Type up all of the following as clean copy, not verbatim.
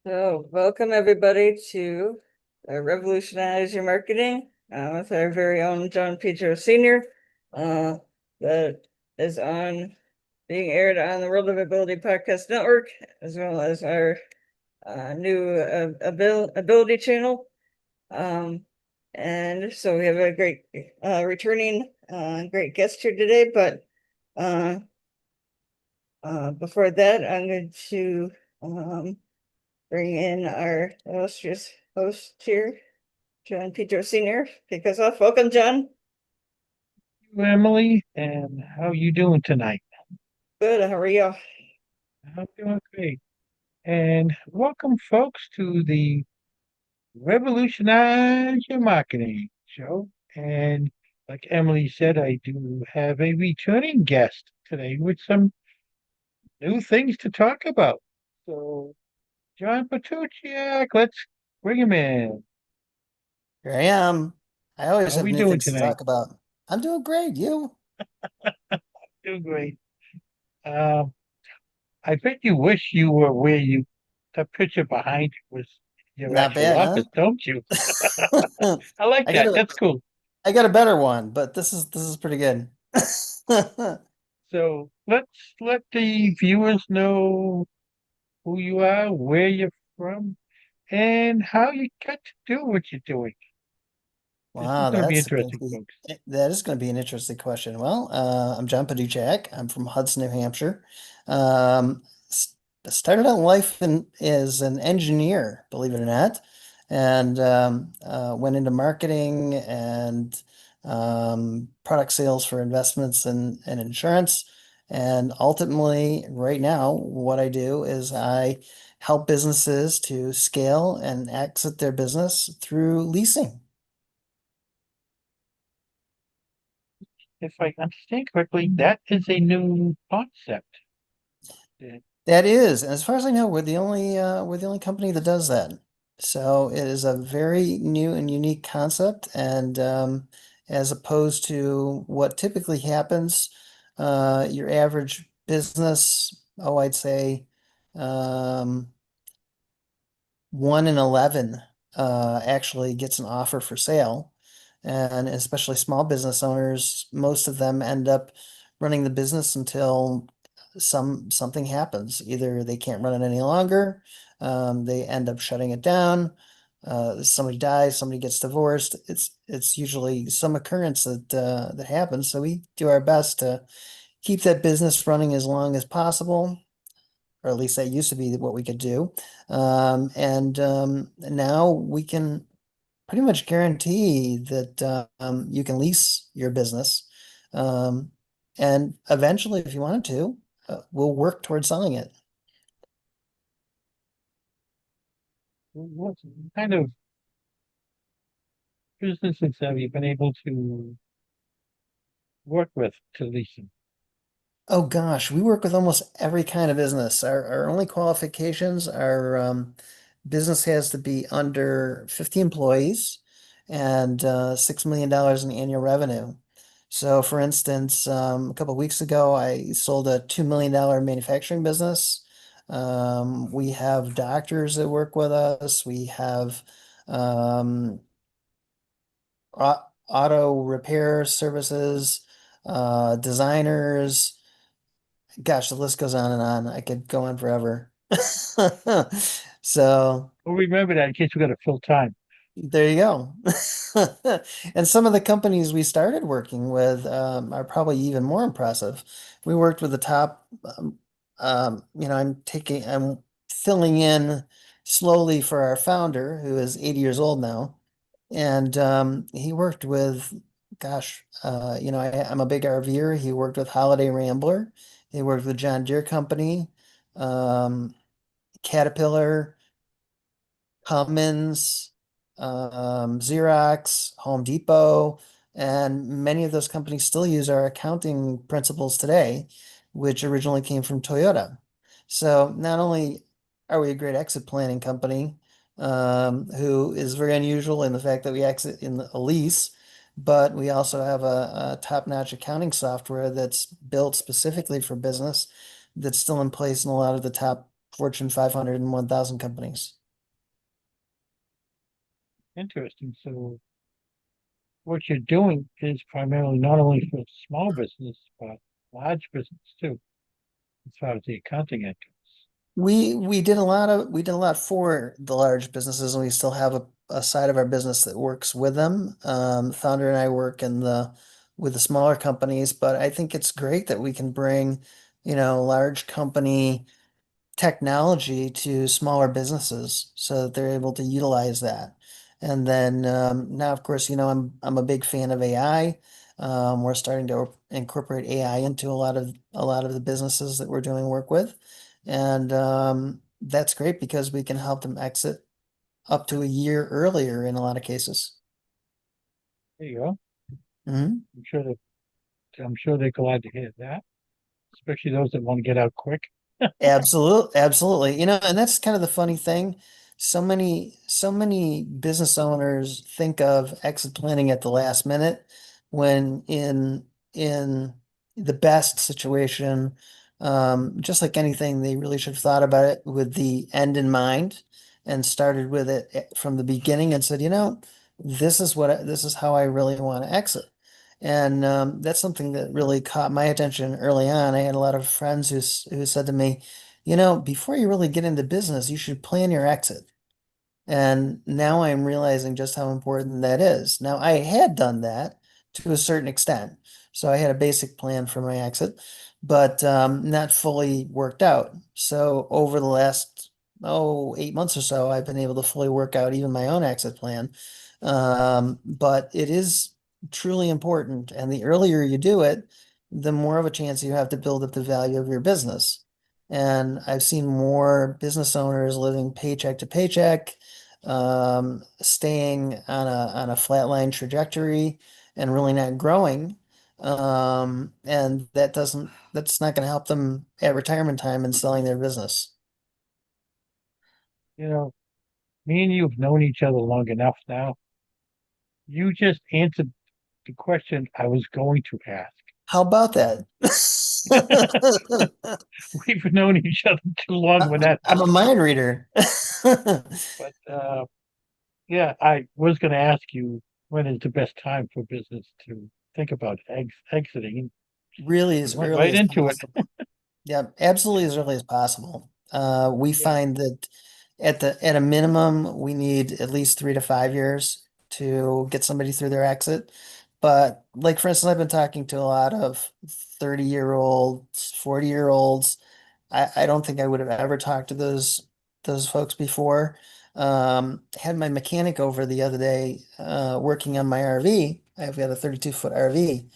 So, welcome everybody to Revolutionize Your Marketing with our very own John Paduchak Sr. Uh, that is being aired on the World of Ability Podcast Network, as well as our new ability channel. And so we have a great returning great guest here today. But before that, I'm going to bring in our illustrious host here, John Paduchak Sr. Kick us off. Welcome, John. Emily, and how you doing tonight? Good. How are you? I'm doing great. And welcome, folks, to the Revolutionize Your Marketing show. And like Emily said, I do have a returning guest today with some new things to talk about. So, John Paduchak, let's bring him in. Here I am. I always How have we new doing things to tonight? talk about. I'm doing great. You? Doing great. Um, I bet you wish you were where the picture behind you was your Not actual bad, office, don't you? huh? I like I got that. a That's cool. I got a better one, but this is pretty good. So let's let the viewers know who you are, where you're from, and how you got to do what you're doing. This is Wow, going to be that's going to interesting, be folks. that is going to be an interesting question. Well, I'm John Paduchak. I'm from Hudson, New Hampshire. Um, Started out life as an engineer, believe it or not, and went into marketing and product sales for investments and insurance. And ultimately, right now, what I do is I help businesses to scale and exit their business through leasing. If I understand correctly, that is a new concept. Uh, That is, and as far as I know, we're the only company that does that. So it is a very new and unique concept, and as opposed to what typically happens, your average business, oh, I'd say um, 1 in 11 actually gets an offer for sale. And especially small business owners, most of them end up running the business until something happens. Either they can't run it any longer, they end up shutting it down. Somebody dies, somebody gets divorced. It's usually some occurrence that happens. So we do our best to keep that business running as long as possible, or at least that used to be what we could do. And now we can pretty much guarantee that you can lease your business. Um, and eventually, if you wanted to, we'll work towards selling it. what kind of businesses have you been able to work with to leasing? Oh gosh, we work with almost every kind of business. Our only qualifications are business has to be under 50 employees and $6 million in annual revenue. So, for instance, a couple of weeks ago, I sold a $2 million manufacturing business. We have doctors that work with us. We have um, auto repair services, designers. Gosh, the list goes on and on. I could go on forever. So Well, remember that in case we got to fill time. there you go. And some of the companies we started working with are probably even more impressive. We worked with the top, I'm filling in slowly for our founder, who is 80 years old now. And he worked with, gosh, I'm a big RVer. He worked with Holiday Rambler. He worked with John Deere Company, um, Caterpillar, Cummins, Xerox, Home Depot, and many of those companies still use our accounting principles today, which originally came from Toyota. So not only are we a great exit planning company, who is very unusual in the fact that we exit in a lease, but we also have a top-notch accounting software that's built specifically for business that's still in place in a lot of the top Fortune 500 and 1000 companies. Interesting. So what you're doing is primarily not only for small business, but large business too, as far as the accounting end goes. We did a lot for the large businesses, and we still have a side of our business that works with them. Founder and I work in the with the smaller companies, but I think it's great that we can bring, large company technology to smaller businesses so that they're able to utilize that. And then now, of course, I'm a big fan of AI. We're starting to incorporate AI into a lot of the businesses that we're doing work with, and that's great because we can help them exit up to a year earlier in a lot of cases. There you go. Mhm. I'm sure they're glad to hear that, especially those that want to get out quick. Absolutely, absolutely. And that's kind of the funny thing. So many business owners think of exit planning at the last minute when in the best situation, just like anything, they really should have thought about it with the end in mind and started with it from the beginning and said, this is how I really want to exit. And that's something that really caught my attention early on. I had a lot of friends who said to me, before you really get into business, you should plan your exit. And now I'm realizing just how important that is. Now, I had done that to a certain extent. So I had a basic plan for my exit, but not fully worked out. So over the last, 8 months or so, I've been able to fully work out even my own exit plan. But it is truly important. And the earlier you do it, the more of a chance you have to build up the value of your business. And I've seen more business owners living paycheck to paycheck, staying on a flatline trajectory and really not growing. And that's not going to help them at retirement time and selling their business. You know, me and you have known each other long enough now. You just answered the question I was going to ask. How about that? We've known each other too long with that. I'm a mind reader. But yeah, I was going to ask you when is the best time for business to think about exiting. Really We as went early right as into it. possible. Yeah, absolutely as early as possible. We Yeah, find that at a minimum, we need at least 3 to 5 years to get somebody through their exit. But like for instance, I've been talking to a lot of 30-year-olds, 40-year-olds. I don't think I would have ever talked to those folks before. Had my mechanic over the other day, working on my RV. I've got a 32-foot RV.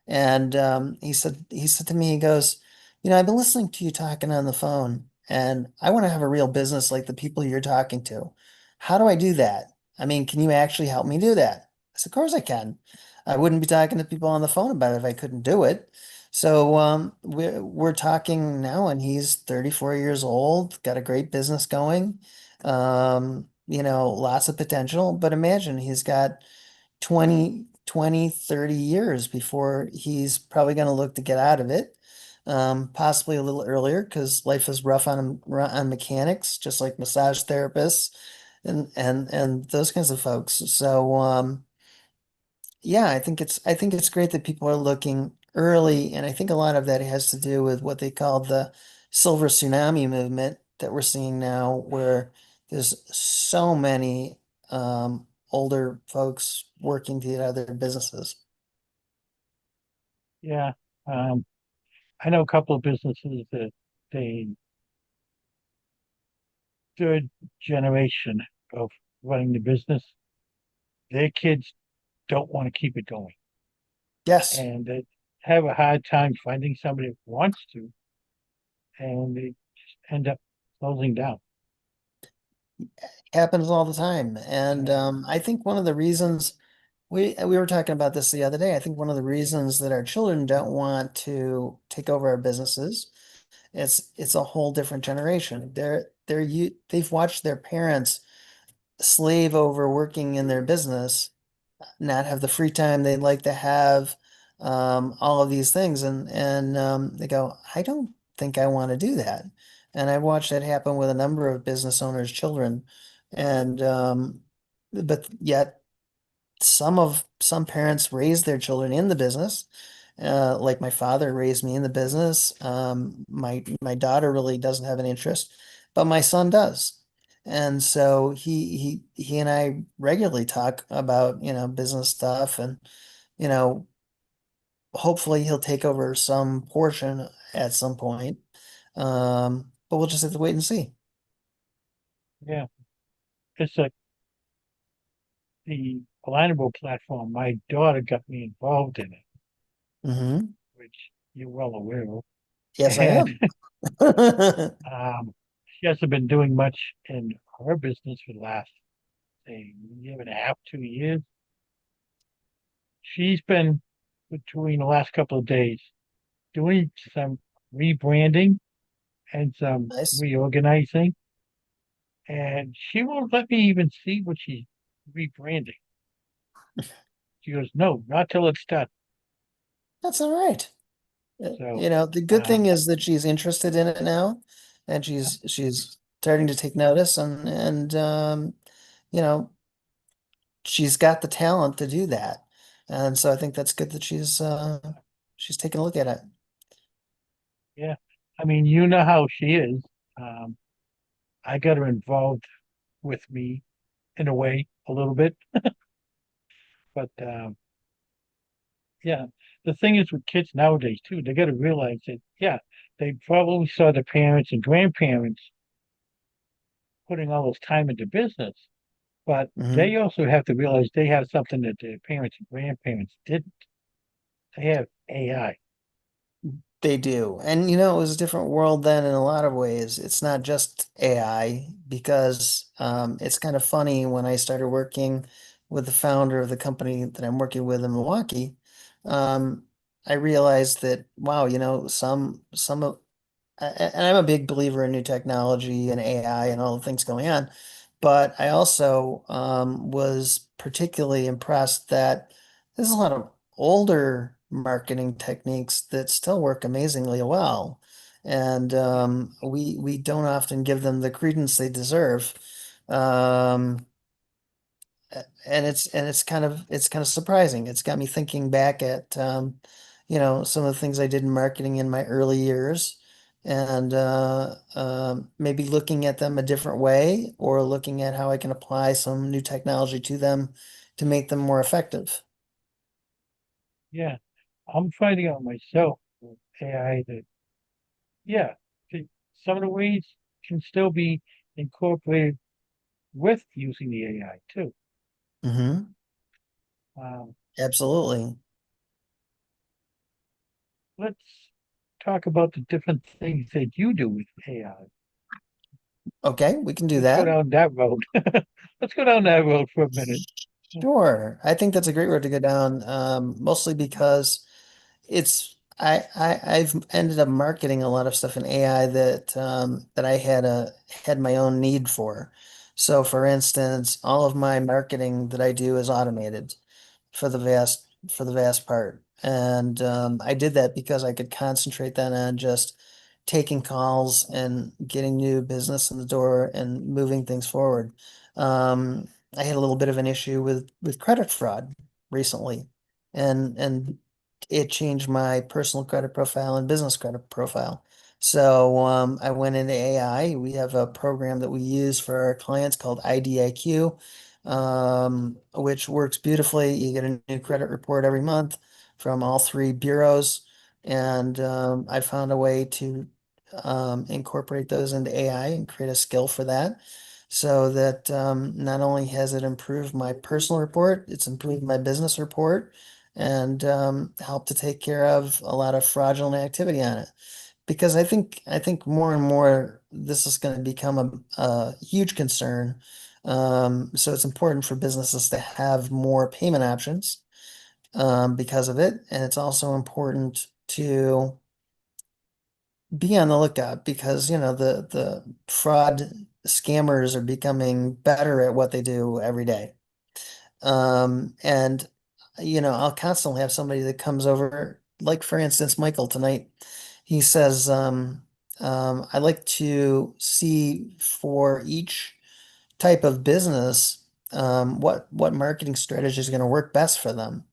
And he said to me, he goes, I've been listening to you talking on the phone, and I want to have a real business like the people you're talking to. How do I do that? I mean, can you actually help me do that? I said, of course I can. I wouldn't be talking to people on the phone about it if I couldn't do it. So we're talking now, and he's 34 years old, got a great business going. Lots of potential. But imagine he's got 30 years before he's probably going to look to get out of it. Possibly a little earlier because life is rough on mechanics, just like massage therapists and those kinds of folks. So yeah, I think it's great that people are looking early, and I think a lot of that has to do with what they call the silver tsunami movement that we're seeing now, where there's so many older folks working to get out of their businesses. yeah. Um, I know a couple of businesses that they third generation of running the business. Their kids don't want to keep it going, Yes, and they have a hard time finding somebody that wants to, and they just end up closing down. happens all the time. And Uh, I think one of the reasons we were talking about this the other day, I think one of the reasons that our children don't want to take over our businesses, it's a whole different generation. They've watched their parents slave over working in their business, not have the free time they'd like to have, all of these things, and they go, I don't think I want to do that. And I watched that happen with a number of business owners' children. And but yet some parents raise their children in the business. Like my father raised me in the business. My daughter really doesn't have an interest, but my son does. And so he and I regularly talk about, business stuff, and, you know, hopefully he'll take over some portion at some point. But we'll just have to wait and see. Yeah, it's like the alignable platform. My daughter got me involved in it, Hmm. which you're well aware of. Yes, I And am. she hasn't been doing much in her business for the last, say, year and a half, 2 years. She's been, between the last couple of days, doing some rebranding and some Nice. reorganizing. And she won't let me even see what she's rebranding. She goes, no, not till it's done. That's all right. So, The good thing um, is that she's interested in it now, and she's starting to take notice, and you know, she's got the talent to do that. And so I think that's good that she's taking a look at it. yeah, I mean, you know how she is. Um, I got her involved with me in a way, a little bit, but yeah, the thing is with kids nowadays too, they got to realize that, yeah, they probably saw the parents and grandparents putting all this time into business, but Hmm. they also have to realize they have something that their parents and grandparents didn't. They have AI. They do. And it was a different world then in a lot of ways. It's not just AI because it's kind of funny when I started working with the founder of the company that I'm working with in Milwaukee. Um, I realized that, wow, some of and I'm a big believer in new technology and AI and all the things going on. But I also was particularly impressed that there's a lot of older marketing techniques that still work amazingly well. And Yeah, we don't often give them the credence they deserve. Um, and it's kind of surprising. It's got me thinking back at some of the things I did in marketing in my early years, and maybe looking at them a different way, or looking at how I can apply some new technology to them to make them more effective. yeah. I'm finding out myself with AI that, yeah, the, some of the ways can still be incorporated with using the AI too. Hmm. Um, Absolutely. let's talk about the different things that you do with AI. Okay, we can do Let's go that. down that road. Let's go down that road for a minute. Sure. I think that's a great road to go down, mostly because I've ended up marketing a lot of stuff in AI that I had my own need for. So for instance, all of my marketing that I do is automated for the vast part. And I did that because I could concentrate then on just taking calls and getting new business in the door and moving things forward. Um, I had a little bit of an issue with credit fraud recently, and it changed my personal credit profile and business credit profile. So I went into AI. We have a program that we use for our clients called IDIQ, which works beautifully. You get a new credit report every month from all three bureaus, and I found a way to incorporate those into AI and create a skill for that, so that not only has it improved my personal report, it's improved my business report, and helped to take care of a lot of fraudulent activity on it. Because I think more and more this is going to become a huge concern. So it's important for businesses to have more payment options because of it, and it's also important to be on the lookout because the fraud scammers are becoming better at what they do every day. And I'll constantly have somebody that comes over, like for instance, Michael tonight. He says, I like to see for each type of business, what marketing strategy is going to work best for them.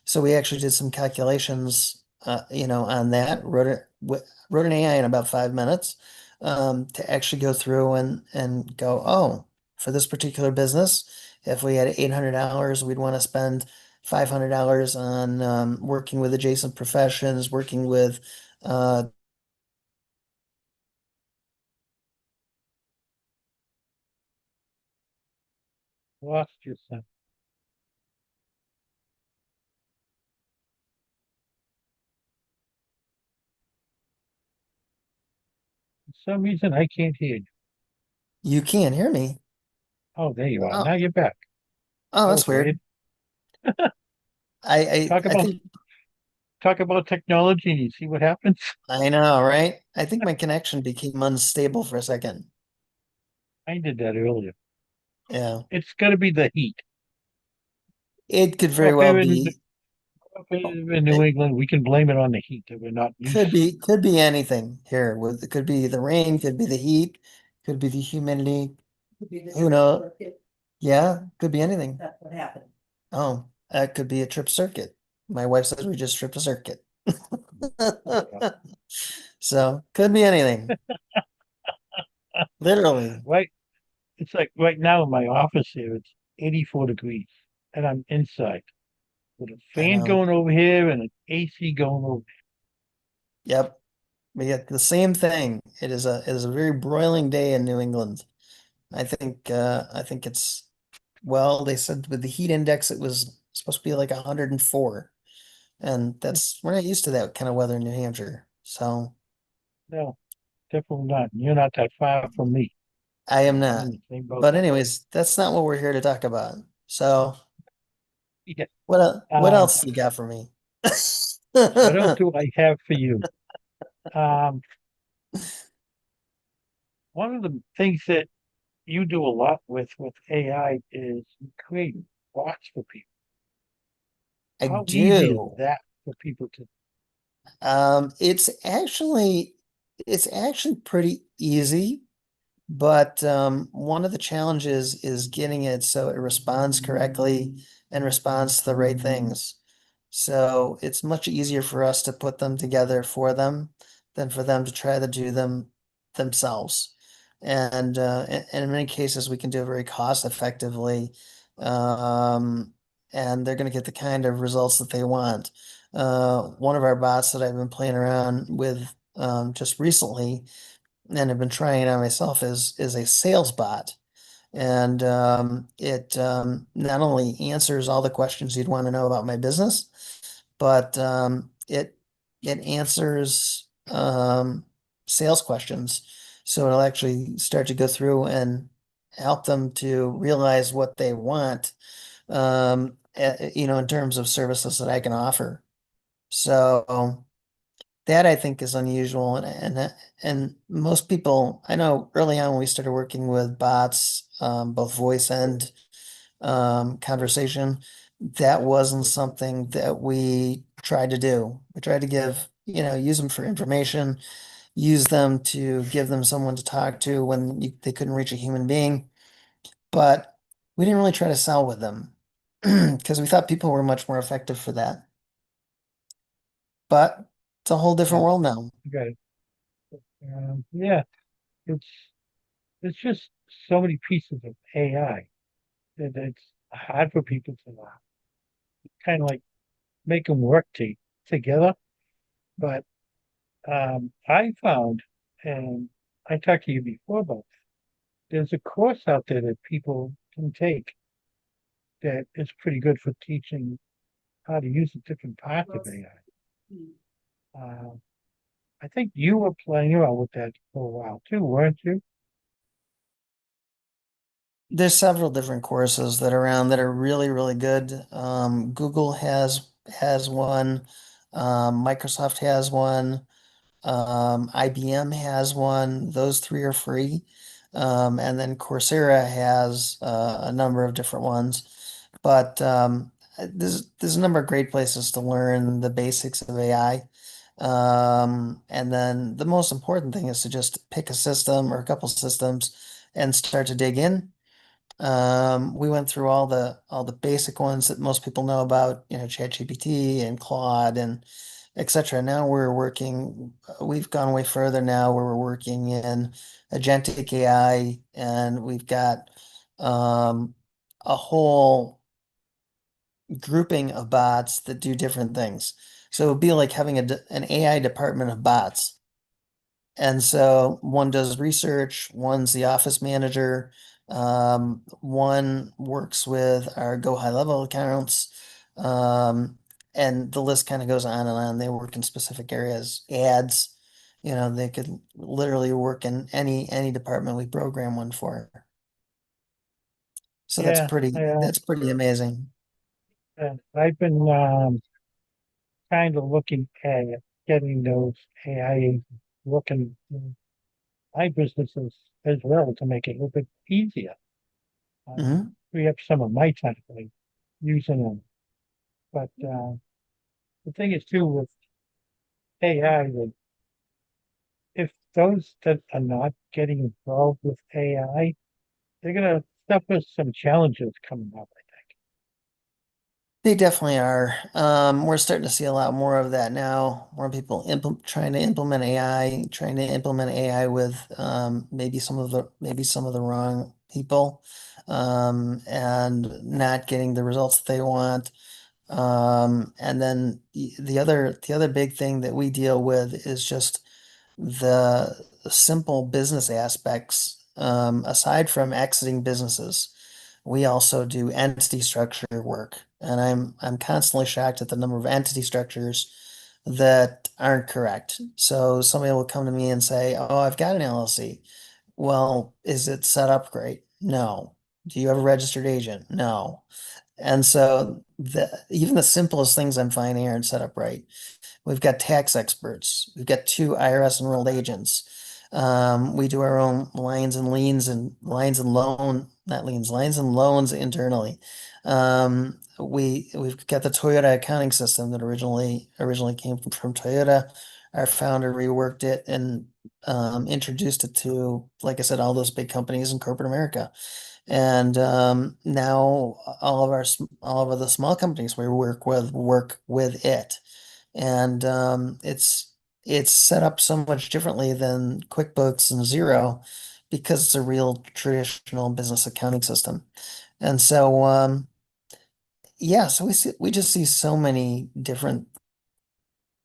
So we actually did some calculations, on that. Wrote an AI in about 5 minutes, to actually go through and go, oh, for this particular business, if we had $800, we'd want to spend $500 on working with adjacent professions, working with uh, Lost yourself. For some reason, I can't hear you. you can't hear me. Oh, there you are. Oh, Now you're back. oh, That that's was weird. weird. I, I, Talk I about think talk about technology and you see what happens. I know, right? I think my connection became unstable for a second. I did that earlier. Yeah, It's got to be the heat. it could very Up well here in be. up here in New It England, we can blame it on the heat that we're not used to. could be anything here. With it could be the rain, could be the heat, could be the humidity. Who knows? Yeah, could be anything. That's what happened. Oh, that could be a trip circuit. My wife says we just tripped a circuit. Yeah. So could be anything. Literally. Right. It's like right now in my office here, it's 84 degrees, and I'm inside with a I fan know. going over here and an AC going over. Yep. We get the same thing. It is a very broiling day in New England. I think it's well, they said with the heat index it was supposed to be like 104. And that's we're not used to that kind of weather in New Hampshire. So No, definitely not. You're not that far from me. I am I'm not. in the same boat. But anyways, that's not what we're here to talk about. So Yeah. what Um, else you got for me? what else do I have for you? Um, one of the things that you do a lot with AI is you create bots for people. I How easy is do. that for people to? Um, it's actually it's actually pretty easy. But one of the challenges is getting it so it responds correctly and responds to the right things. So it's much easier for us to put them together for them than for them to try to do them themselves. And in many cases, we can do it very cost effectively. Um, and they're going to get the kind of results that they want. One of our bots that I've been playing around with just recently and have been trying it on myself is a sales bot. And it not only answers all the questions you'd want to know about my business, but it answers sales questions. So it'll actually start to go through and help them to realize what they want, in terms of services that I can offer. So that I think is unusual, and most people I know early on when we started working with bots, both voice and conversation, that wasn't something that we tried to do. We tried to use them for information, use them to give them someone to talk to when they couldn't reach a human being, but we didn't really try to sell with them because we thought people were much more effective for that. But it's a whole different Yeah, world now. you got it. Yeah, it's it's just so many pieces of AI that it's hard for people to kind of like make them work together. But I found, and I talked to you before about there's a course out there that people can take that is pretty good for teaching how to use the different parts of AI. I think you were playing around with that for a while too, weren't you? There's several different courses that are around that are really, really good. Google has one, Microsoft has one, IBM has one. Those three are free. And then Coursera has a number of different ones. But there's a number of great places to learn the basics of AI. And then the most important thing is to just pick a system or a couple systems and start to dig in. We went through all the basic ones that most people know about, ChatGPT and Claude and etc. Now we've gone way further now where we're working in agentic AI, and we've got a whole grouping of bots that do different things. So it would be like having an AI department of bots. And so one does research, one's the office manager, one works with our go high level accounts, and the list kind of goes on and on. They work in specific areas, ads, they could literally work in any department we program one for. So Yeah, that's pretty amazing. I've been kind of looking at getting those AI looking in my businesses as well to make it a little bit easier. Hmm. Free up some of my time by using them. But the thing is too with AI, that if those that are not getting involved with AI, they're gonna suffer some challenges coming up, I think. They definitely are. We're starting to see a lot more of that now. More people trying to implement AI, trying to implement AI with maybe some of the wrong people, and not getting the results that they want. And then the other big thing that we deal with is just the simple business aspects. Aside from exiting businesses, we also do entity structure work, and I'm constantly shocked at the number of entity structures that aren't correct. So somebody will come to me and say, "Oh, I've got an LLC." Well, is it set up great? No. Do you have a registered agent? No. And so even the simplest things I'm finding aren't set up right. We've got tax experts. We've got two IRS enrolled agents. We do our own lines and liens and not liens, lines and loans internally. We've got the Toyota accounting system that originally came from Toyota. Our founder reworked it and introduced it to, like I said, all those big companies in corporate America. And now all of the small companies we work with it, and it's set up so much differently than QuickBooks and Xero because it's a real traditional business accounting system. And so yeah, so we just see so many different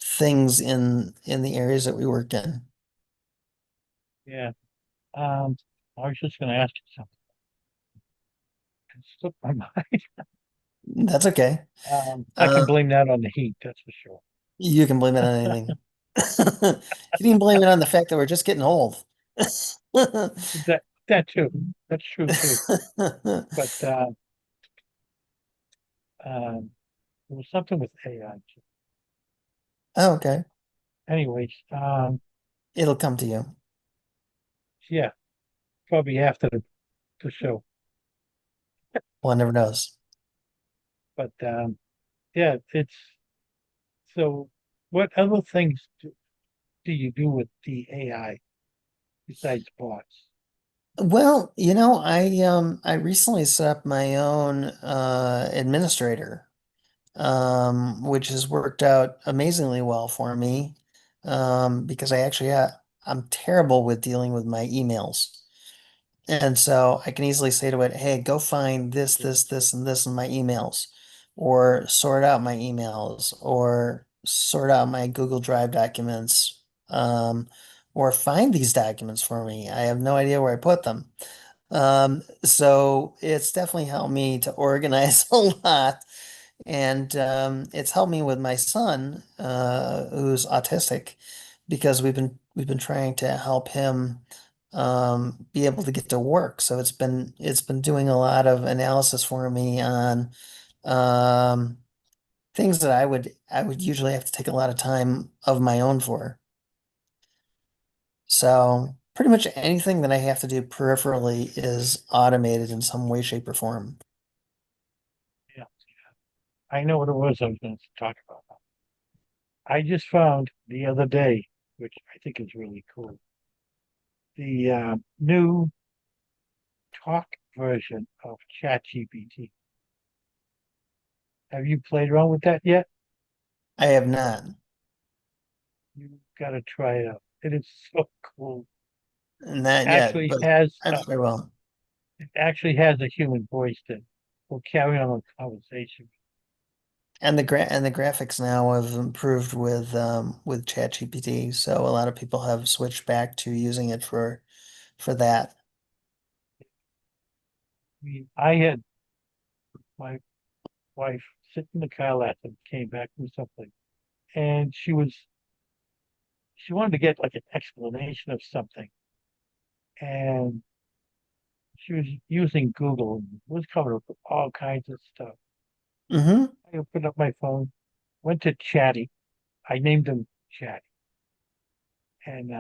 things in the areas that we work in. Yeah. Um, I was just gonna ask you something. It slipped my mind. That's okay. I can Uh, blame that on the heat, that's for sure. you can blame it on anything. You can even blame it on the fact that we're just getting old. That too. That's true too. But there was something with AI. Oh, okay. Anyways, It'll come to you. yeah, probably after the show. One never knows. But yeah, it's so. What other things do you do with the AI besides bots? Well, I recently set up my own administrator, which has worked out amazingly well for me. Because I'm terrible with dealing with my emails. And so I can easily say to it, hey, go find this, and this in my emails, or sort out my emails, or sort out my Google Drive documents, or find these documents for me. I have no idea where I put them. So it's definitely helped me to organize a lot. And it's helped me with my son, who's autistic, because we've been trying to help him be able to get to work. So it's been doing a lot of analysis for me on um, things that I would usually have to take a lot of time of my own for. So pretty much anything that I have to do peripherally is automated in some way, shape, or form. Yeah, I know what it was I was going to talk about. I just found the other day, which I think is really cool, the new talk version of ChatGPT. Have you played around with that yet? I have not. You got to try it out. It is so cool. Not yet, Actually but has I'm sure I will. it actually has a human voice that will carry on a conversation. And the graphics now have improved with ChatGPT, so a lot of people have switched back to using it for that. I mean, I had my wife sit in the car last and came back from something, and she wanted to get like an explanation of something, and she was using Google and was coming up with all kinds of stuff. Mm-hmm. I opened up my phone, went to Chatty. I named him Chatty, and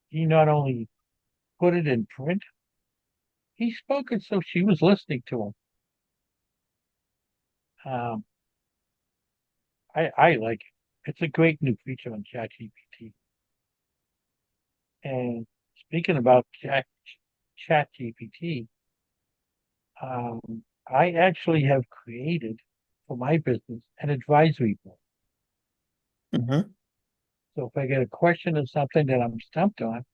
he not only put it in print, he spoke it so she was listening to him. Um, I like it. It's a great new feature on ChatGPT. And speaking about ChatGPT, I actually have created for my business an advisory board. Mm-hmm. So if I get a question or something that I'm stumped on,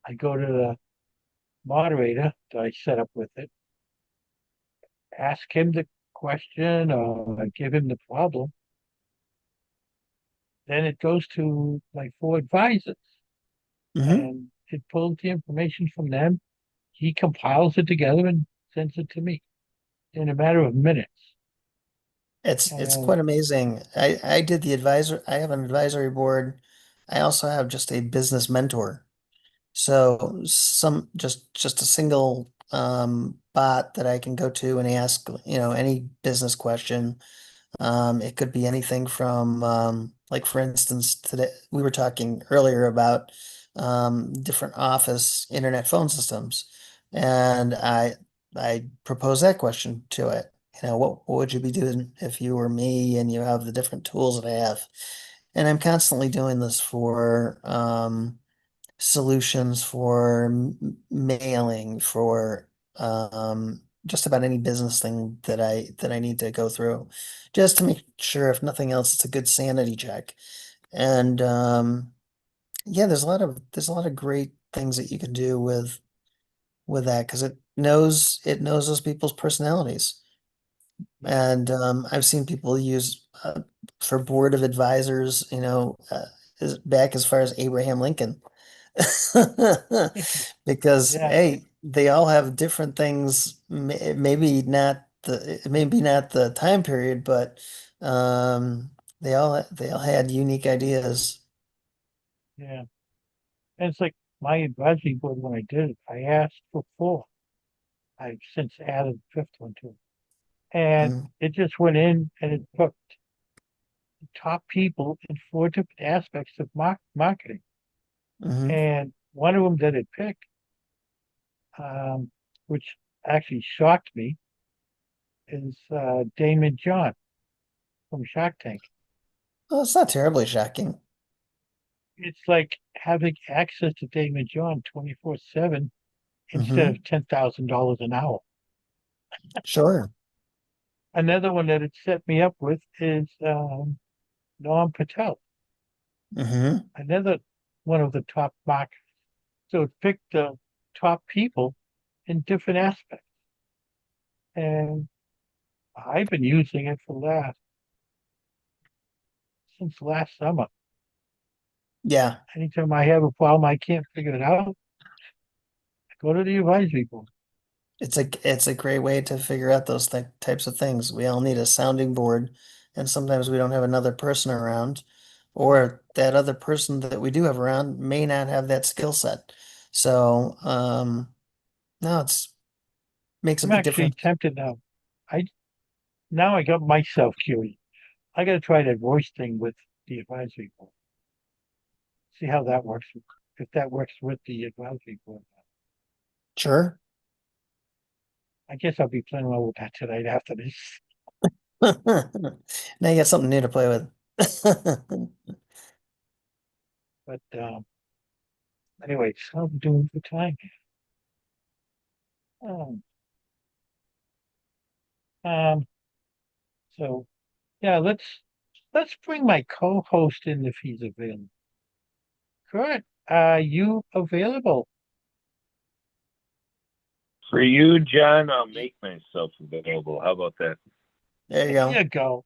I go to the moderator that I set up with it, ask him the question or give him the problem. Then it goes to my four advisors Mm-hmm. and it pulls the information from them. He compiles it together and sends it to me in a matter of minutes. It's And quite amazing. I have an advisory board. I also have just a business mentor. So some just a single bot that I can go to and ask, any business question. It could be anything from, like for instance, today we were talking earlier about different office internet phone systems, and I proposed that question to it. What would you be doing if you were me and you have the different tools that I have? And I'm constantly doing this for solutions for mailing, for just about any business thing that I need to go through, just to make sure, if nothing else, it's a good sanity check. And yeah, there's a lot of great things that you can do with that because it knows those people's personalities. yeah, And I've seen people use for board of advisors, back as far as Abraham Lincoln. Because yeah, hey, they all have different things, maybe not the time period, but um they all had unique ideas. yeah. And it's like my advisory board when I did it, I asked for four. I've since added a fifth one to it. And Mm, it just went in and it took the top people in four different aspects of marketing. mhm. And one of them that it picked, um, which actually shocked me, is Damon John from Shark Tank. Well, it's not terribly shocking. It's like having access to Damon John 24/7 instead Hmm. of $10,000 an hour. Sure. Another one that it set me up with is Norm Patel, Hmm. another one of the top marketers. So it picked the top people in different aspects. And I've been using it for since last summer. Yeah, Anytime I have a problem, I can't figure it out, I go to the advisory board. it's a great way to figure out those types of things. We all need a sounding board, and sometimes we don't have another person around, or that other person that we do have around may not have that skill set. So, no, it's makes a I'm big actually difference. tempted now. I Now I got myself curious. I got to try that voice thing with the advisory board. See how that works. If that works with the advisory board, Sure. I guess I'll be playing around with that tonight after this. Now you got something new to play with. But anyway, so I'm doing the time. Um, um, so yeah, let's bring my co-host in if he's available. Kurt, are you available? For you, John, I'll make myself available. How about that? There you There go. you go.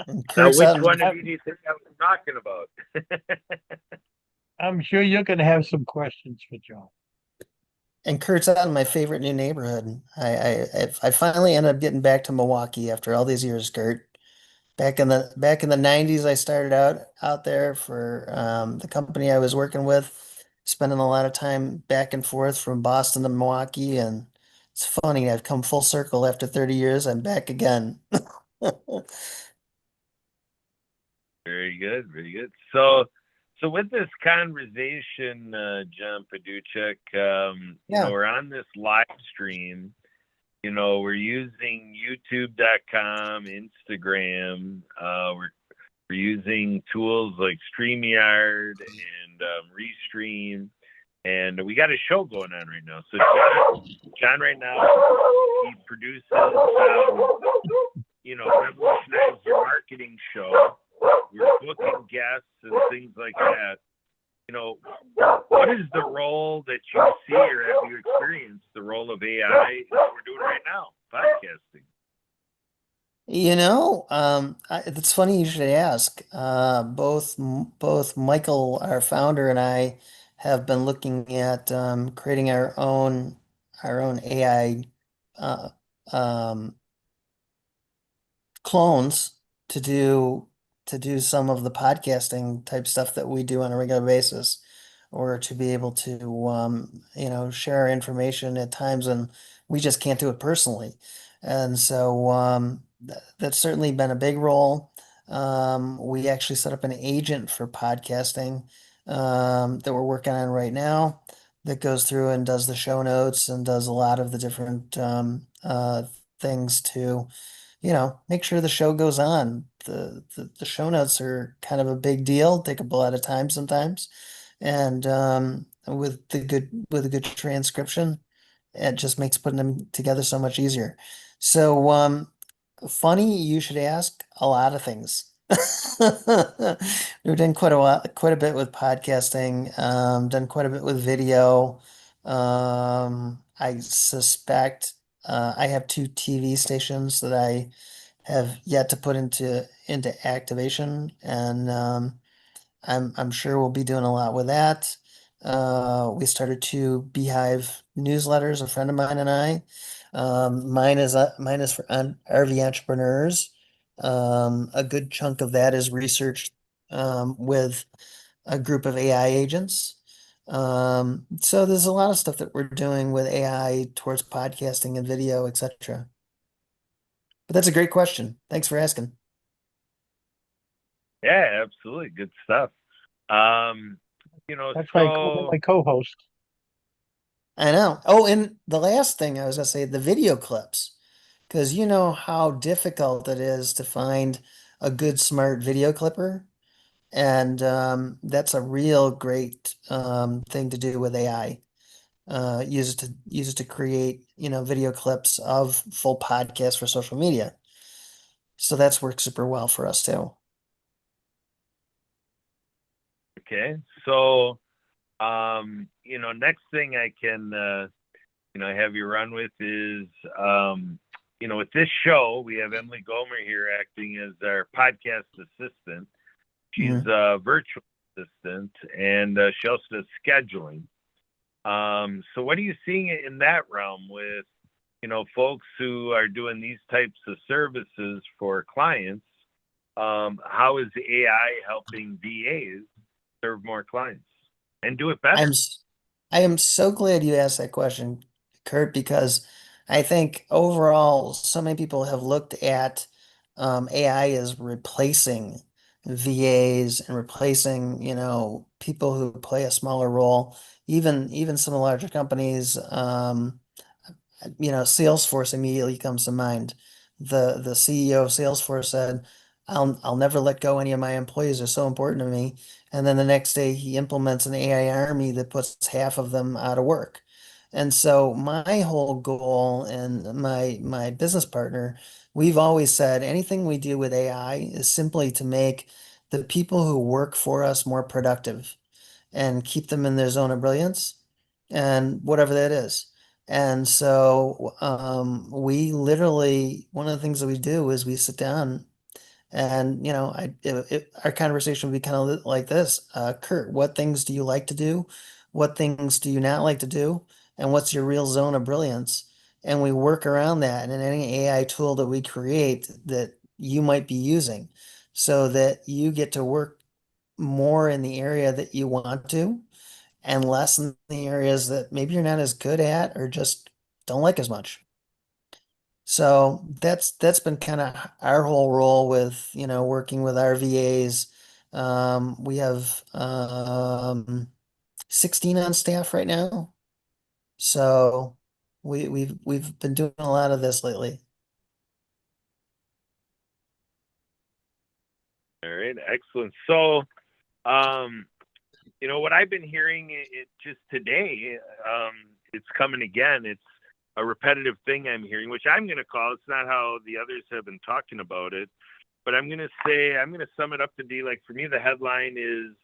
And Now, Kurt's which out one in, of you do you think I was talking about? I'm sure you're going to have some questions for John. and Kurt's out in my favorite new neighborhood. I finally ended up getting back to Milwaukee after all these years, Kurt. Back in the 90s, I started out there for the company I was working with, spending a lot of time back and forth from Boston to Milwaukee, and it's funny, I've come full circle after 30 years. I'm back again. Very good, very good. So with this conversation, John Paduchak, Yeah. we're on this live stream. We're using YouTube.com, Instagram. We're using tools like StreamYard and Restream, and we got a show going on right now. So John right now, he produces, Revolutionize Your Marketing show. We're booking guests and things like that. What is the role that you see or have you experienced the role of AI in what we're doing right now, podcasting? It's funny you should ask. Both Michael, our founder, and I have been looking at creating our own AI uh, um, clones to do to do some of the podcasting type stuff that we do on a regular basis, or to be able to share our information at times and we just can't do it personally. And so that's certainly been a big role. We actually set up an agent for podcasting that we're working on right now that goes through and does the show notes and does a lot of the different things to make sure the show goes on. The show notes are kind of a big deal, take up a lot of time sometimes. And with a good transcription, it just makes putting them together so much easier. So funny you should ask a lot of things. We've done quite a bit with podcasting, done quite a bit with video. I suspect I have two TV stations that I have yet to put into activation, and I'm sure we'll be doing a lot with that. We started two Beehive newsletters, a friend of mine and I. Mine is for RV entrepreneurs. A good chunk of that is researched with a group of AI agents. So there's a lot of stuff that we're doing with AI towards podcasting and video, etc. But that's a great question. Thanks for asking. Yeah, absolutely. Good stuff. That's my co-host. I know. Oh, and the last thing I was gonna say, the video clips, because you know how difficult it is to find a good smart video clipper, and that's a real great thing to do with AI. Use it to create, video clips of full podcasts for social media. So that's worked super well for us too. Okay. So, next thing I can, have you run with is, with this show, we have Emily Gomer here acting as our podcast assistant. She's a virtual assistant, and she also does scheduling. So what are you seeing in that realm with, folks who are doing these types of services for clients? How is AI helping VAs serve more clients and do it better? I am so glad you asked that question, Kurt, because I think overall, so many people have looked at AI as replacing VAs and replacing, people who play a smaller role. Even some of the larger companies, Salesforce immediately comes to mind. the CEO of Salesforce said, I'll never let go any of my employees. They're so important to me. And then the next day he implements an AI army that puts half of them out of work. And so my whole goal and my business partner, we've always said anything we do with AI is simply to make the people who work for us more productive and keep them in their zone of brilliance and whatever that is. And so we literally, one of the things that we do is we sit down and, our conversation would be kind of like this. Kurt, what things do you like to do? What things do you not like to do? And what's your real zone of brilliance? And we work around that in any AI tool that we create that you might be using so that you get to work more in the area that you want to and less in the areas that maybe you're not as good at or just don't like as much. So that's been kind of our whole role with, working with our VAs. We have 16 on staff right now. So we've been doing a lot of this lately. All right, excellent. So, what I've been hearing it just today, it's coming again. It's a repetitive thing I'm hearing, which I'm going to call. It's not how the others have been talking about it, but I'm going to sum it up to be like, for me, the headline is,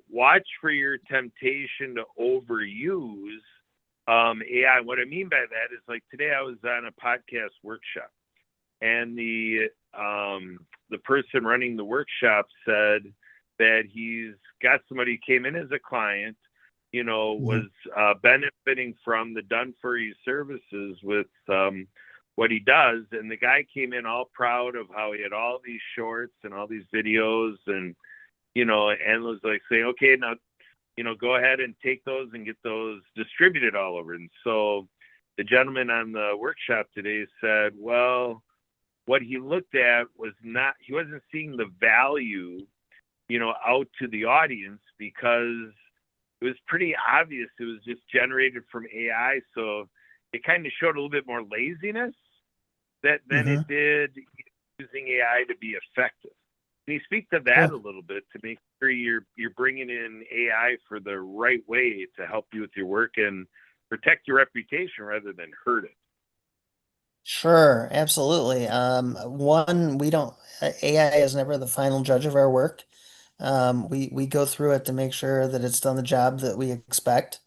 watch for your temptation to overuse AI. What I mean by that is, like, today I was on a podcast workshop, and the person running the workshop said that he's got somebody who came in as a client, was benefiting from the done for you services with what he does. And the guy came in all proud of how he had all these shorts and all these videos and was like saying, okay, now, go ahead and take those and get those distributed all over. And so the gentleman on the workshop today said, well, what he looked at was he wasn't seeing the value, out to the audience, because it was pretty obvious it was just generated from AI. So it kind of showed a little bit more laziness than it did using AI to be effective. Can you speak to that a little bit to make sure you're bringing in AI for the right way to help you with your work and protect your reputation rather than hurt it? Sure, absolutely. One, we don't, AI is never the final judge of our work. We go through it to make sure that it's done the job that we expect.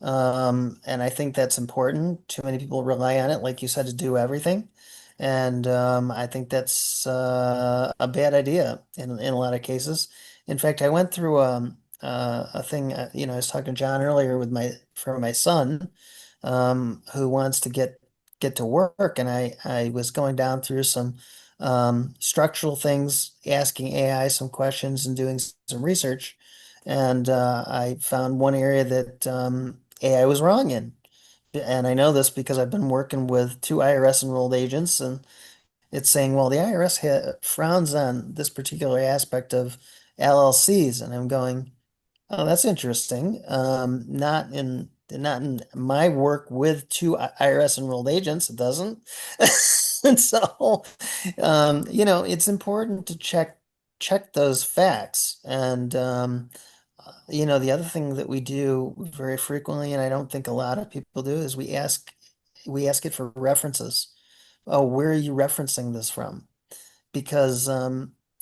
And I think that's important. Too many people rely on it, like you said, to do everything. And I think that's a bad idea in a lot of cases. In fact, I went through a thing, I was talking to John earlier with for my son, who wants to get to work, and I was going down through some structural things, asking AI some questions and doing some research. And I found one area that AI was wrong in. And I know this because I've been working with two IRS enrolled agents, and it's saying, well, the IRS frowns on this particular aspect of LLCs. And I'm going, oh, that's interesting. Not in my work with two IRS enrolled agents, it doesn't. And so, it's important to check those facts. And the other thing that we do very frequently, and I don't think a lot of people do, is we ask it for references. Oh, where are you referencing this from? Because I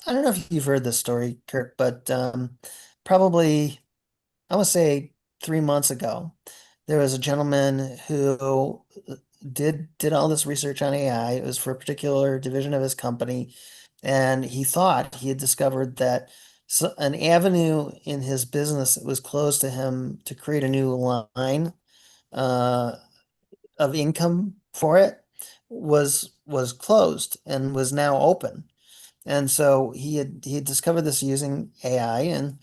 don't know if you've heard this story, Kurt, but probably I would say 3 months ago, there was a gentleman who did all this research on AI. It was for a particular division of his company, and he thought he had discovered that an avenue in his business that was closed to him to create a new line uh, of income for it was closed and was now open. And so he had discovered this using AI, and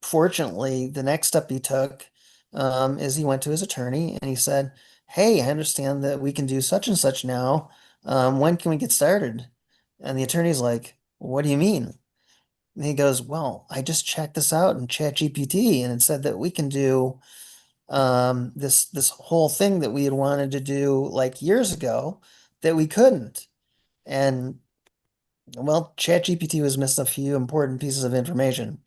fortunately, the next step he took is he went to his attorney and he said, "Hey, I understand that we can do such and such now. When can we get started?" And the attorney's like, "What do you mean?" And he goes, "Well, I just checked this out in ChatGPT, and it said that we can do this whole thing that we had wanted to do like years ago, that we couldn't. And well, ChatGPT was missing a few important pieces of information.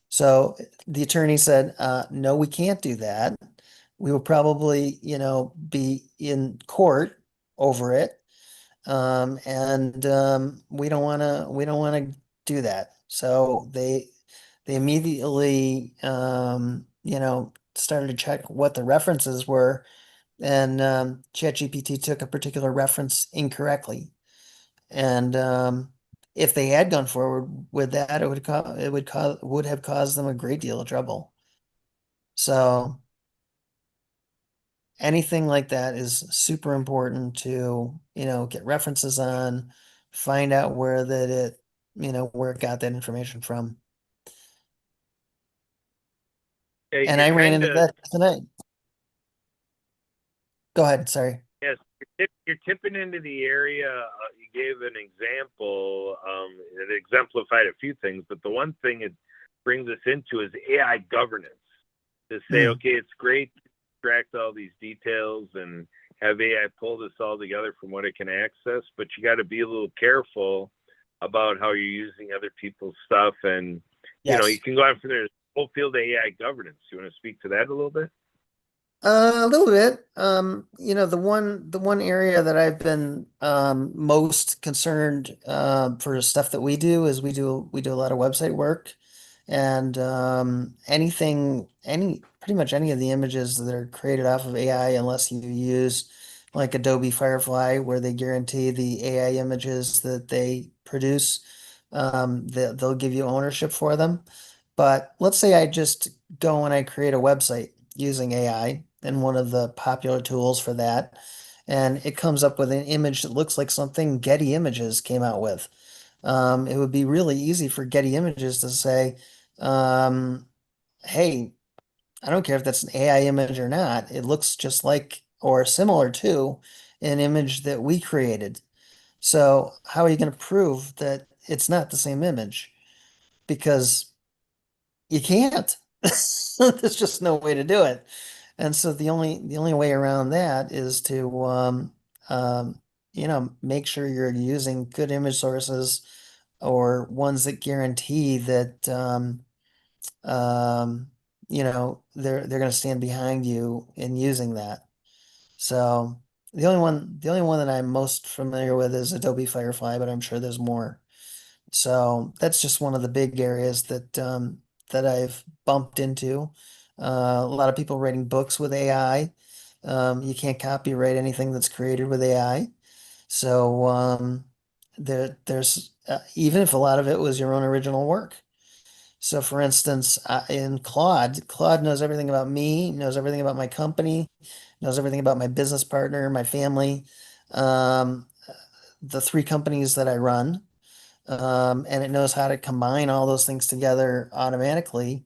So the attorney said, no, we can't do that. We will probably, be in court over it. And we don't want to do that. So they immediately, started to check what the references were, and ChatGPT took a particular reference incorrectly. And if they had gone forward with that, it would have caused them a great deal of trouble. So anything like that is super important to, get references on, find out where it got that information from. Yeah, And you're I ran kind into of that tonight. Go ahead, sorry. yes, you're tipping into the area. You gave an example. It exemplified a few things, but the one thing it brings us into is AI governance. To say, Hmm. okay, it's great to extract all these details and have AI pull this all together from what it can access, but you got to be a little careful about how you're using other people's stuff. And you Yes. can go on from there. There's a whole field of AI governance. You want to speak to that a little bit? A little bit. The one area that I've been most concerned for stuff that we do is we do a lot of website work, and pretty much any of the images that are created off of AI, unless you use like Adobe Firefly, where they guarantee the AI images that they produce, they'll give you ownership for them. But let's say I just go and I create a website using AI and one of the popular tools for that. And it comes up with an image that looks like something Getty Images came out with. It would be really easy for Getty Images to say, um, hey, I don't care if that's an AI image or not. It looks just like or similar to an image that we created. So how are you going to prove that it's not the same image? Because you can't. There's just no way to do it. And so the only way around that is to make sure you're using good image sources or ones that guarantee that um, they're going to stand behind you in using that. So the only one that I'm most familiar with is Adobe Firefly, but I'm sure there's more. So that's just one of the big areas that I've bumped into. A lot of people writing books with AI. You can't copyright anything that's created with AI. So there's even if a lot of it was your own original work. So for instance, in Claude knows everything about me, knows everything about my company, knows everything about my business partner, my family, um, the three companies that I run, and it knows how to combine all those things together automatically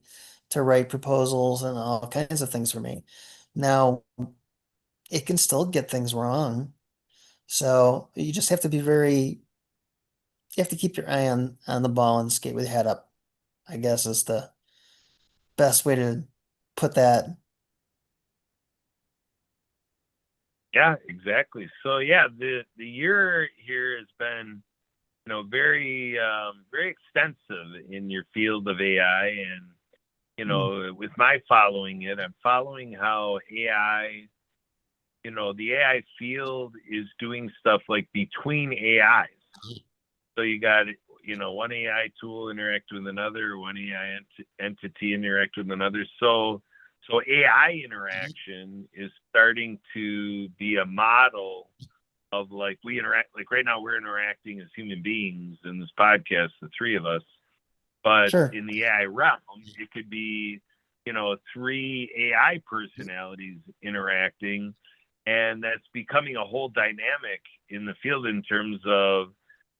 to write proposals and all kinds of things for me. Now, it can still get things wrong. So you just have to you have to keep your eye on the ball and skate with your head up, I guess is the best way to put that. Yeah, exactly. So yeah, the year here has been very very extensive in your field of AI, and Mm. with my following it, I'm following how AI, the AI field is doing stuff like between AIs. So you got one AI tool interact with another, one AI entity interact with another. So AI interaction is starting to be a model of like we interact. Like right now, we're interacting as human beings in this podcast, the three of us. But Sure. in the AI realm, it could be three AI personalities interacting, and that's becoming a whole dynamic in the field in terms of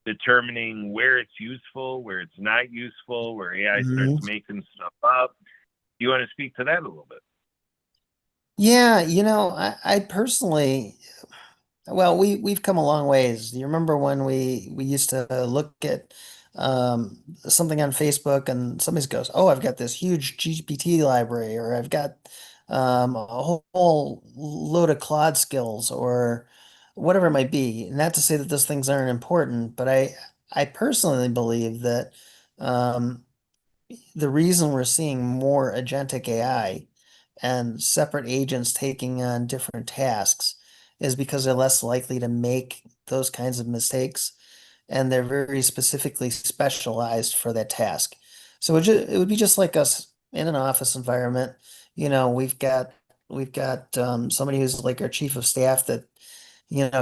determining where it's useful, where it's not useful, where AI Mhm. starts making stuff up. You want to speak to that a little bit? Yeah, I personally, well, we've come a long ways. You remember when we used to look at something on Facebook and somebody goes, "Oh, I've got this huge GPT library," or "I've got a whole load of Claude skills," or whatever it might be. Not to say that those things aren't important, but I personally believe that um, the reason we're seeing more agentic AI and separate agents taking on different tasks is because they're less likely to make those kinds of mistakes, and they're very specifically specialized for that task. So it would be just like us in an office environment. We've got somebody who's like our chief of staff that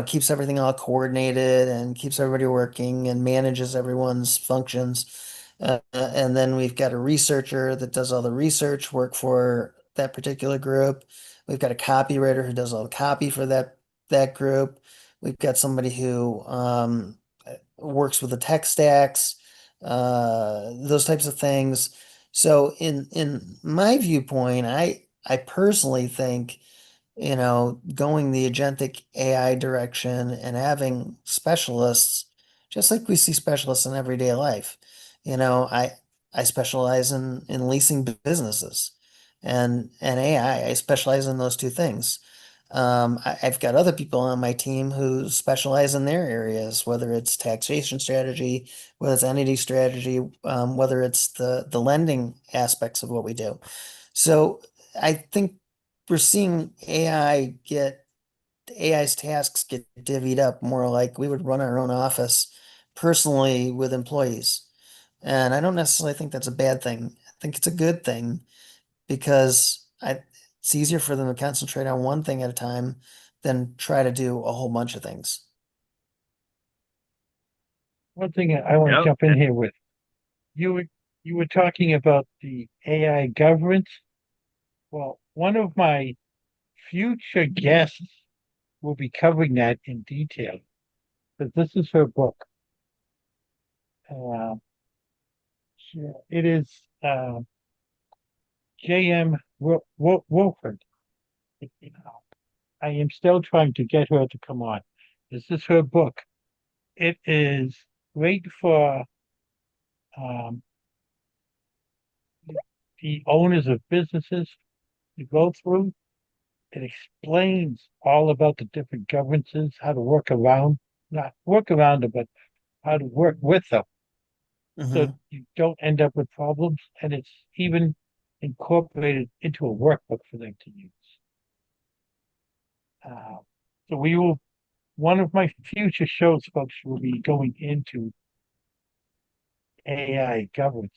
keeps everything all coordinated and keeps everybody working and manages everyone's functions. And then we've got a researcher that does all the research work for that particular group. We've got a copywriter who does all the copy for that group. We've got somebody who works with the tech stacks, those types of things. So in my viewpoint, I personally think going the agentic AI direction and having specialists, just like we see specialists in everyday life. I specialize in leasing businesses and AI. I specialize in those two things. I've got other people on my team who specialize in their areas, whether it's taxation strategy, whether it's entity strategy, whether it's the lending aspects of what we do. So I think we're seeing AI's tasks get divvied up more like we would run our own office personally with employees. And I don't necessarily think that's a bad thing. I think it's a good thing because it's easier for them to concentrate on one thing at a time than try to do a whole bunch of things. One thing I want to Yep. jump in here with, you were talking about the AI governance. Well, one of my future guests will be covering that in detail, because this is her book. Uh, it is J.M. Wilford. I am still trying to get her to come on. This is her book. It is great for um, the owners of businesses to go through. It explains all about the different governances, how to work around, not work around them, but how to work with them so Hmm. you don't end up with problems. And it's even incorporated into a workbook for them to use. Uh, so one of my future shows, folks, will be going into AI governance.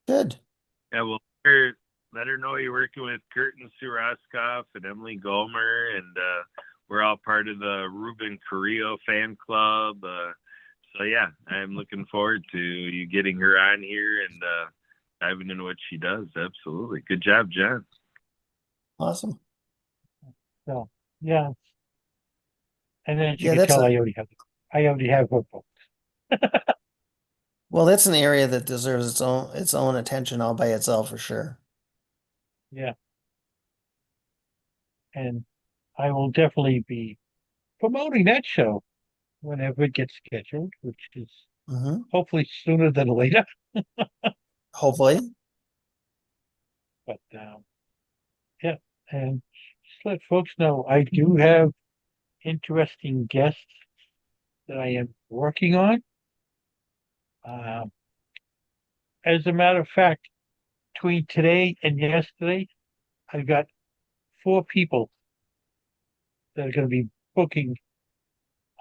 Good. Yeah, well, let her know you're working with Curtin Suraskoff and Emily Gomer, and we're all part of the Ruben Carrillo fan club. So yeah, I'm looking forward to you getting her on here and diving into what she does. Absolutely, good job, John. Awesome. So yeah, and as you Yeah, can that's tell, a I already have her book. well, that's an area that deserves its own attention all by itself for sure. Yeah, and I will definitely be promoting that show whenever it gets scheduled, which is Hmm. hopefully sooner than later. Hopefully. But yeah, and just let folks know I do have interesting guests that I am working on. Um, as a matter of fact, between today and yesterday, I've got 4 people that are going to be booking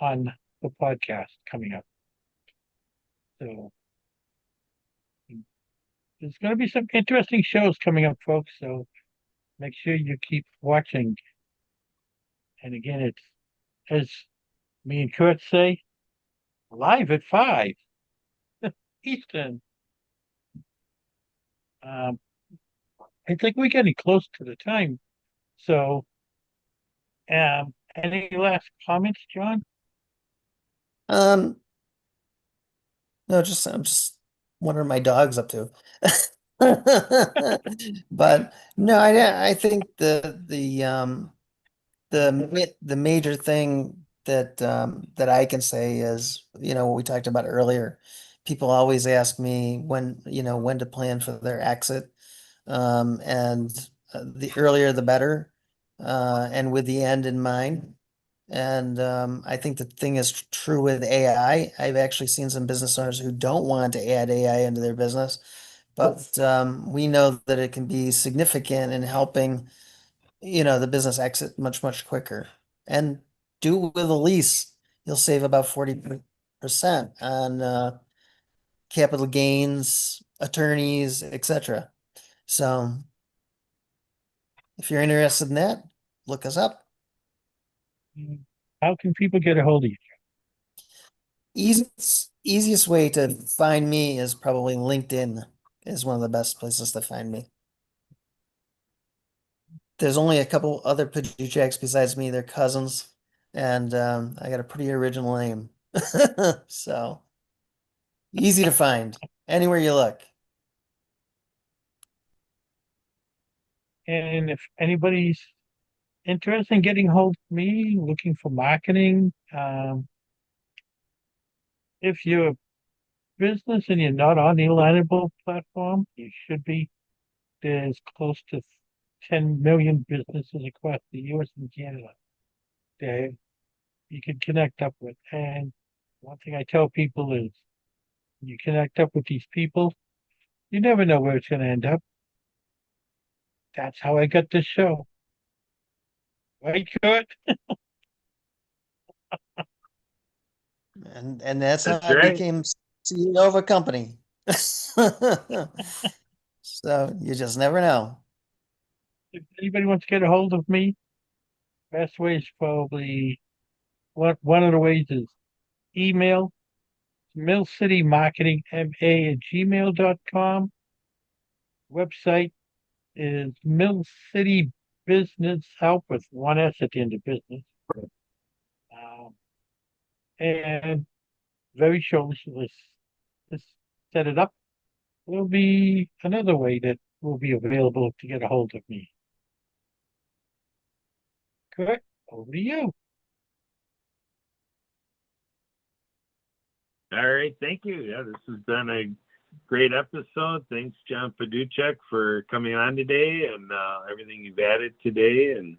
on the podcast coming up. So there's going to be some interesting shows coming up, folks. So make sure you keep watching. And again, it's as me and Kurt say, live at 5 Eastern. Um, I think we're getting close to the time. So, any last comments, John? Um, no, I'm just wondering what my dog's up to. But no, I think the major thing that I can say is, what we talked about earlier. People always ask me when to plan for their exit. And the earlier the better, and with the end in mind. And I think the thing is true with AI. I've actually seen some business owners who don't want to add AI into their business, but we know that it can be significant in helping, the business exit much, much quicker. And do with a lease, you'll save about 40% on capital gains, attorneys, etc. So if you're interested in that, look us up. How can people get a hold of you? Easiest way to find me is probably LinkedIn is one of the best places to find me. There's only a couple other Paduchaks besides me. They're cousins, and I got a pretty original name. So easy to find anywhere you look. And if anybody's interested in getting hold of me, looking for marketing, if you're a business and you're not on the Alignable platform, you should be. There's close to 10 million businesses across the US and Canada that you can connect up with. And one thing I tell people is you connect up with these people, you never know where it's going to end up. That's how I got this show. Right, Kurt? And that's how That's I right. became CEO of a company. So you just never know. If anybody wants to get a hold of me, best way is probably one of the ways is email millcitymarketingma@gmail.com. Website is Mill City Business Help with one S at the end of business. And very shortly, let's set it up. There'll be another way that will be available to get a hold of me. Correct? Over to you. All right, thank you. Yeah, this has been a great episode. Thanks, John Paduchak, for coming on today and everything you've added today, and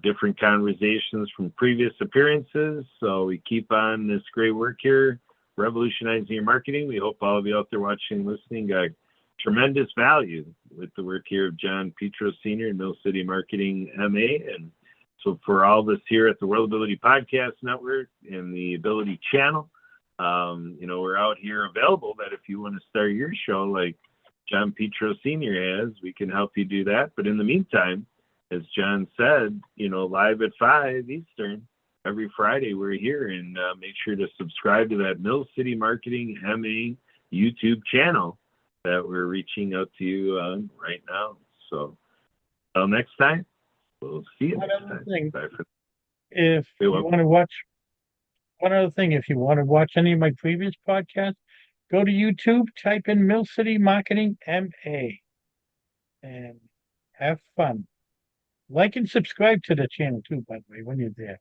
different conversations from previous appearances. So we keep on this great work here, revolutionizing your marketing. We hope all of you out there watching, listening, got tremendous value with the work here of John Petros Sr. and Mill City Marketing MA. And so for all of us here at the World Ability Podcast Network and the Ability Channel, we're out here available that if you want to start your show like John Petros Sr. has, we can help you do that. But in the meantime, as John said, live at 5 Eastern every Friday, we're here, and make sure to subscribe to that Mill City Marketing MA YouTube channel that we're reaching out to you on right now. So until next time, we'll see you next time. Bye for If you want to watch one other thing, if you want to watch any of my previous podcasts, go to YouTube, type in Mill City Marketing MA, and have fun. Like and subscribe to the channel too, by the way, when you're there.